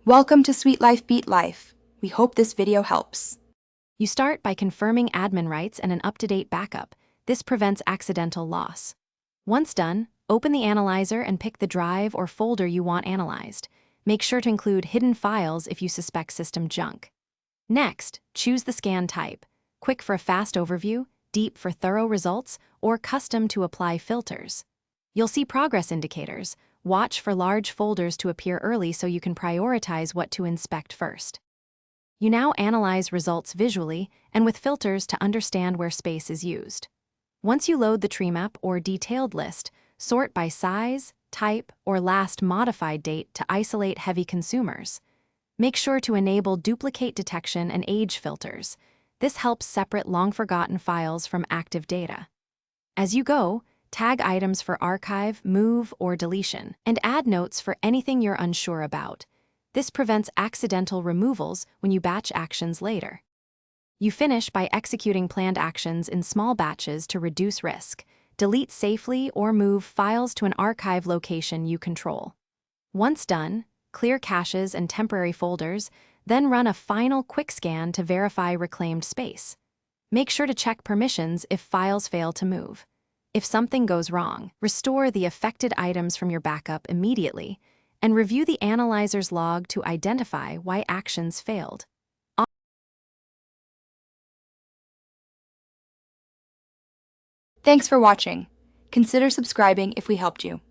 Welcome to Sweet Life Beat Life. We hope this video helps. You start by confirming admin rights and an up-to-date backup. This prevents accidental loss. Once done, open the analyzer and pick the drive or folder you want analyzed. Make sure to include hidden files if you suspect system junk. Next, choose the scan type: quick for a fast overview, deep for thorough results, or custom to apply filters. You'll see progress indicators. Watch for large folders to appear early so you can prioritize what to inspect first. You now analyze results visually and with filters to understand where space is used. Once you load the tree map or detailed list, sort by size, type, or last modified date to isolate heavy consumers. Make sure to enable duplicate detection and age filters. This helps separate long-forgotten files from active data. As you go, tag items for archive, move, or deletion, and add notes for anything you're unsure about. This prevents accidental removals when you batch actions later. You finish by executing planned actions in small batches to reduce risk. Delete safely or move files to an archive location you control. Once done, clear caches and temporary folders, then run a final quick scan to verify reclaimed space. Make sure to check permissions if files fail to move. If something goes wrong, restore the affected items from your backup immediately and review the analyzer's log to identify why actions failed. Thanks for watching. Consider subscribing if we helped you.